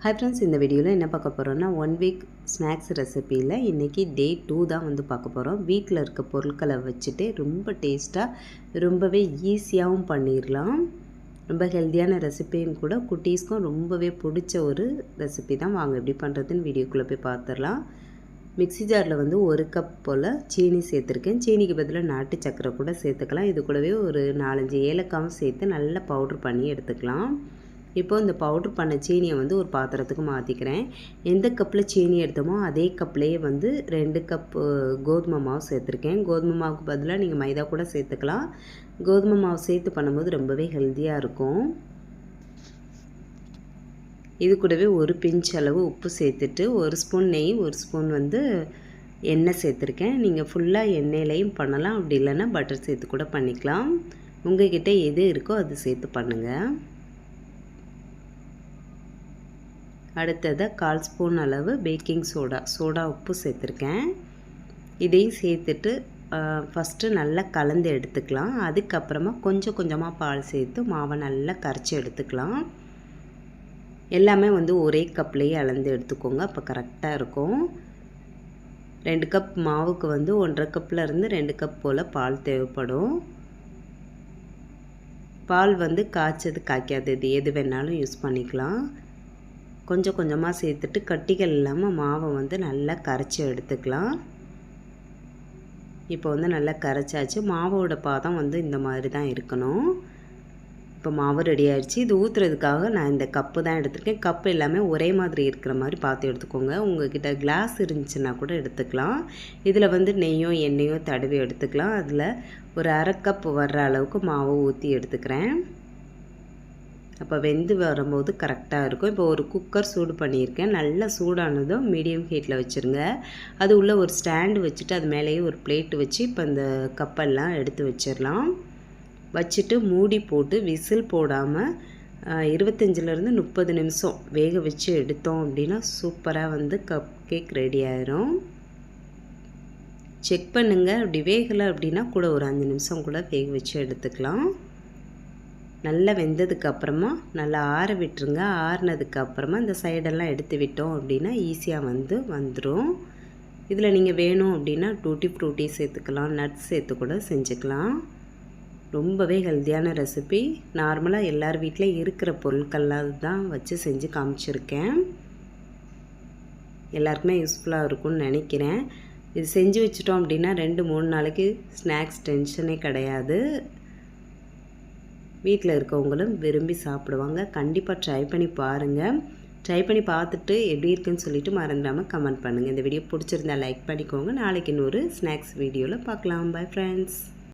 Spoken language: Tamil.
ஹாய் ஃப்ரெண்ட்ஸ், இந்த வீடியோவில் என்ன பார்க்க போகிறோன்னா 1 வீக் ஸ்நாக்ஸ் ரெசிப்பியில் இன்றைக்கி டே 2 தான் வந்து பார்க்க போகிறோம். வீட்டில் இருக்க பொருட்களை வச்சுட்டு ரொம்ப டேஸ்ட்டாக ரொம்பவே ஈஸியாகவும் பண்ணிடலாம். ரொம்ப ஹெல்த்தியான ரெசிபியும் கூட, குட்டீஸ்க்கும் ரொம்பவே பிடிச்ச ஒரு ரெசிபி தான். வாங்க எப்படி பண்ணுறதுன்னு வீடியோக்குள்ளே போய் பார்த்துடலாம். மிக்ஸி ஜாரில் வந்து 1 கப் போல் சீனி சேர்த்துருக்கேன். சீனிக்கு பதிலாக நாட்டு சக்கரை கூட சேர்த்துக்கலாம். இது கூடவே ஒரு 4-5 ஏலக்காவும் சேர்த்து நல்லா பவுட்ரு பண்ணி எடுத்துக்கலாம். இப்போ இந்த பவுட்ரு பண்ண சீனியை வந்து ஒரு பாத்திரத்துக்கு மாற்றிக்கிறேன். எந்த கப்பில் சீனி எடுத்தோமோ அதே கப்லேயே வந்து 2 கப் கோதுமை மாவு சேர்த்துருக்கேன். கோதுமை மாவுக்கு பதிலாக நீங்கள் மைதா கூட சேர்த்துக்கலாம். கோதுமை மாவு சேர்த்து பண்ணும்போது ரொம்பவே ஹெல்த்தியாக இருக்கும். இது கூடவே ஒரு பிஞ்ச் அளவு உப்பு சேர்த்துட்டு 1 ஸ்பூன் நெய், 1 ஸ்பூன் வந்து எண்ணெய் சேர்த்துருக்கேன். நீங்கள் ஃபுல்லாக எண்ணெயிலையும் பண்ணலாம், அப்படி இல்லைன்னா பட்டர் சேர்த்து கூட பண்ணிக்கலாம். உங்கள்கிட்ட எது இருக்கோ அது சேர்த்து பண்ணுங்கள். அடுத்ததாக 1/4 ஸ்பூன் அளவு பேக்கிங் சோடா உப்பு சேர்த்துருக்கேன். இதையும் சேர்த்துட்டு ஃபஸ்ட்டு நல்லா கலந்து எடுத்துக்கலாம். அதுக்கப்புறமா கொஞ்சம் கொஞ்சமாக பால் சேர்த்து மாவை நல்லா கரைச்சி எடுத்துக்கலாம். எல்லாமே வந்து ஒரே கப்லேயே அளந்து எடுத்துக்கோங்க, அப்போ கரெக்டாக இருக்கும். 2 கப் மாவுக்கு வந்து 1.5 கப்லேருந்து 2 கப் போல் பால் தேவைப்படும். பால் வந்து காய்ச்சது காய்க்காதது எது வேணாலும் யூஸ் பண்ணிக்கலாம். கொஞ்சம் கொஞ்சமாக சேர்த்துட்டு கட்டிகள் இல்லாமல் மாவை வந்து நல்லா கரைச்சி எடுத்துக்கலாம். இப்போ வந்து நல்லா கரைச்சாச்சு. மாவோட பாதம் வந்து இந்த மாதிரி தான் இருக்கணும். இப்போ மாவு ரெடி ஆகிடுச்சு. இது ஊற்றுறதுக்காக நான் இந்த கப்பு தான் எடுத்துருக்கேன். கப்பு எல்லாமே ஒரே மாதிரி இருக்கிற மாதிரி பார்த்து எடுத்துக்கோங்க. உங்கள்கிட்ட கிளாஸ் இருந்துச்சுன்னா கூட எடுத்துக்கலாம். இதில் வந்து நெய்யோ எண்ணெயோ தடவி எடுத்துக்கலாம். அதில் ஒரு 1/2 கப் வர்ற அளவுக்கு மாவு ஊற்றி எடுத்துக்கிறேன். அப்போ வெந்து வரும்போது கரெக்டாக இருக்கும். இப்போ ஒரு குக்கர் சூடு பண்ணியிருக்கேன். நல்லா சூடானதும் மீடியம் ஹீட்டில் வச்சுருங்க. அது உள்ளே ஒரு ஸ்டாண்டு வச்சுட்டு அது மேலேயே ஒரு பிளேட்டு வச்சு இப்போ இந்த கப்பெல்லாம் எடுத்து வச்சிடலாம். வச்சுட்டு மூடி போட்டு விசில் போடாமல் 25லேருந்து 30 நிமிஷம் வேக வச்சு எடுத்தோம் அப்படின்னா சூப்பராக வந்து கப் கேக் ரெடி ஆயிரும். செக் பண்ணுங்கள். அப்படி வேகலை அப்படின்னா கூட ஒரு 5 நிமிஷம் கூட வேக வச்சு எடுத்துக்கலாம். நல்லா வெந்ததுக்கு அப்புறமா நல்லா ஆற விட்டுருங்க. ஆறுனதுக்கப்புறமா இந்த சைடெல்லாம் எடுத்து விட்டோம் அப்படின்னா ஈஸியாக வந்துடும். இதில் நீங்கள் வேணும் அப்படின்னா டூட்டி ஃப்ரூட்டி சேர்த்துக்கலாம், நட்ஸ் சேர்த்து கூட செஞ்சுக்கலாம். ரொம்பவே ஹெல்த்தியான ரெசிபி. நார்மலாக எல்லார் வீட்டிலையும் இருக்கிற பொருட்கள்லாம் தான் வச்சு செஞ்சு காமிச்சிருக்கேன். எல்லாருக்குமே யூஸ்ஃபுல்லாக இருக்கும்னு நினைக்கிறேன். இது செஞ்சு வச்சிட்டோம் அப்படின்னா 2-3 நாளைக்கு ஸ்நாக்ஸ் டென்ஷனே கிடையாது. வீட்டில் இருக்கவங்களும் விரும்பி சாப்பிடுவாங்க. கண்டிப்பாக ட்ரை பண்ணி பாருங்கள். ட்ரை பண்ணி பார்த்துட்டு எப்படி இருக்குன்னு சொல்லிவிட்டு மறந்துடாமல் கமெண்ட் பண்ணுங்கள். இந்த வீடியோ பிடிச்சிருந்தா லைக் பண்ணிக்கோங்க. நாளைக்கு இன்னொரு ஸ்நாக்ஸ் வீடியோவில் பார்க்கலாம். Bye friends.